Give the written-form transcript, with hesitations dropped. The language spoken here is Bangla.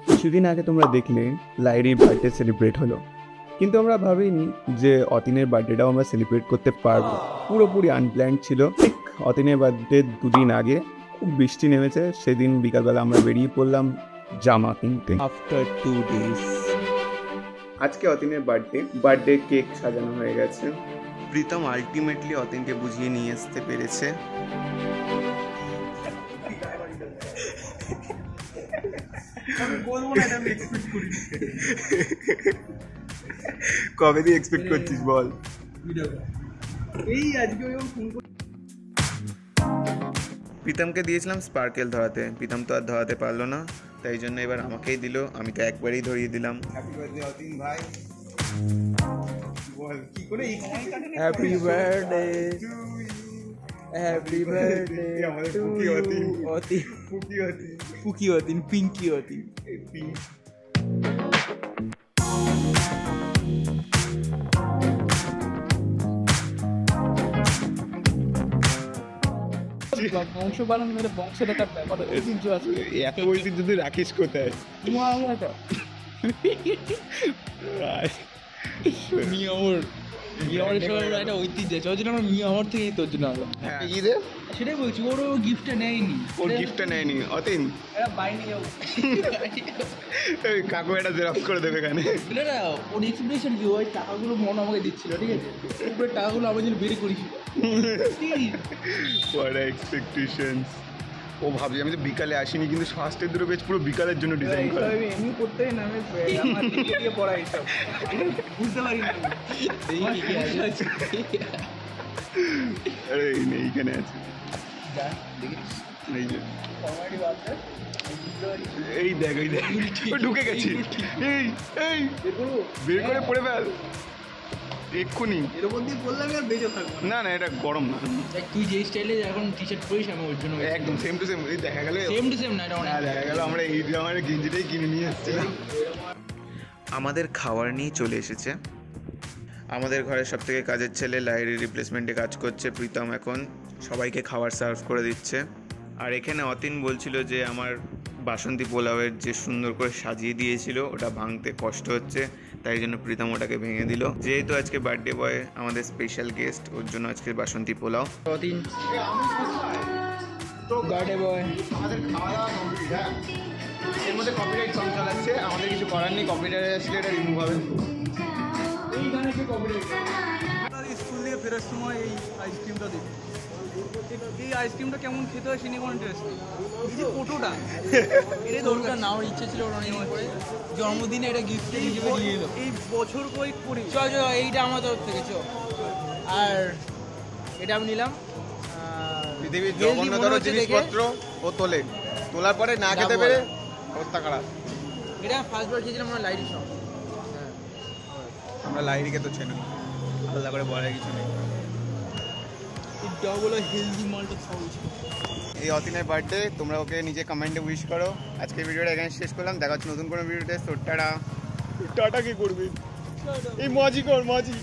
কিছুদিন আগে তোমরা দেখলে লাইরির বার্থডে সেলিব্রেট হলো, কিন্তু আমরা ভাবিনি যে অতীনের বার্থডেটাও আমরা সেলিব্রেট করতে পারবো। পুরোপুরি আনপ্ল্যান্ড ছিল। ঠিক অতীনের বার্থডে দুদিন আগে খুব বৃষ্টি নেমেছে, সেদিন বিকালবেলা আমরা বেরিয়ে পড়লাম জামা কিনতে। আফটার 2 days আজকে অতীনের বার্থডে কেক সাজানো হয়ে গেছে। প্রীতম আলটিমেটলি অতীনকে বুঝিয়ে নিয়ে আসতে পেরেছে। কবে দিয়ে এক্সপেক্ট করছিস বল? প্রীতমকে দিয়েছিলাম স্পার্কেল ধরাতে, প্রীতম তো আর ধরাতে পারলো না, তাই জন্য এবার আমাকেই দিল। আমি তো একবারেই ধরিয়ে দিলাম। হ্যাপি বার্থডে অতীন ভাই। বল কি করে happy birthday to you, happy birthday আমাদের পুকি অতীন, পুকি অতীন, পিঙ্কি অতীন, বংশ বানানো মানে বংশের একটা ব্যাপার ঐতিহ্য আছে। এত ঐতিহ্য তুই রাখিস কোথায়? একটা ঐতিহ্য আছে, ওই জন্য আমরা মিয়ামর থেকেই তোর জন্য সেটাই বলছি। ওর গিফটটা নেয়নি, ওর গিফটটা নেয়নি অতীন। বাইরে যাবো, কাকু একটা জেরক্স করে দেবে এখানে। না না, ওর এক্সপ্রেশন কি, ওই টাকাগুলো মন আমাকে দিচ্ছিল, ঠিক আছে? উপরে টাকাগুলো আমার জন্য বের করিস। এক্সপেকটেশনস। ও ভাবছি আমি তো বিকালে আসিনি, কিন্তু ফার্স্টের দুটো পেজ পুরো বিকালের জন্য ডিজাইন করা। এমনি করতেই নামে আমার দিয়ে পড়া এইসব বুঝতে পারি না। আরে এইখানে আছে, এই দেখ এই দেখ ঢুকে গেছি। এই এই বের করে পড়ে ফেল এক্ষুনি। এর উপর দিয়ে পড়লাম আর বেঁচে থাকবো না। না এটা গরম না। তুই যে স্টাইলে এখন টি শার্ট পরিস আমি ওর জন্য একদম সেম টু সেম। এই দেখা গেল সেম টু সেম না, এটা দেখা গেল আমরা এই আমার গেঞ্জিটাই কিনে নিয়ে এসেছিলাম। আমাদের খাবার নিয়ে চলে এসেছে। আমাদের ঘরের সব থেকে কাজের ছেলে লাইরি রিপ্লেসমেন্টে কাজ করছে। প্রীতম এখন সবাইকে খাবার সার্ভ করে দিচ্ছে। আর এখানে অতীন বলছিল যে আমার বাসন্তী পোলাওয়ের যে সুন্দর করে সাজিয়ে দিয়েছিল ওটা ভাঙতে কষ্ট হচ্ছে, তাই জন্য প্রীতম ওটাকে ভেঙে দিল। যেহেতু আজকে বার্থডে বয় আমাদের স্পেশাল গেস্ট, ওর জন্য আজকে বাসন্তী পোলাও। অতীন তো বার্থডে বয় আমাদের খাওয়া দাওয়া কমপ্লিট। হ্যাঁ, এর মধ্যে কপিরাইট সং চালাচ্ছে, আমাদের কিছু করার নেই। কপিরাইট আসলে এটা রিমুভ হবে। এই গানে কি কপিরাইট? স্কুল থেকে ফেরার সময় এই আইসক্রিমটা দিই। এই আইসক্রিমটা কেমন খেতে হয় সে নিয়ে কোনো ইন্টারেস্ট নেই। এই যে ফটোটা, এটা দরকার না, ওর ইচ্ছে ছিল অনেক করে জন্মদিনে এটা গিফট হিসেবে দিয়ে এলো। এই বছর কয়েক পরে চ এইটা আমার তরফ থেকে চ। আর এটা আমি নিলাম। পৃথিবীর জঘন্যতর জিনিসপত্র ও তোলে, তোলার পরে না খেতে পেরে অবস্থা খারাপ। এটা ফার্স্টবার খেয়েছিলাম আমরা লাইরির সঙ্গে। হ্যাঁ, আমরা লাইরিকে তো চেনি, আলাদা করে বলার কিছু নেই। এই অতীনের বার্থডে, তোমরা ওকে নিজে কমেন্টে উইশ করো। আজকে ভিডিওটা এখানে শেষ করলাম, দেখা হচ্ছে নতুন কোনো ভিডিওতে। তো টাটা কি করবি? এই মাঝি কর মাঝি।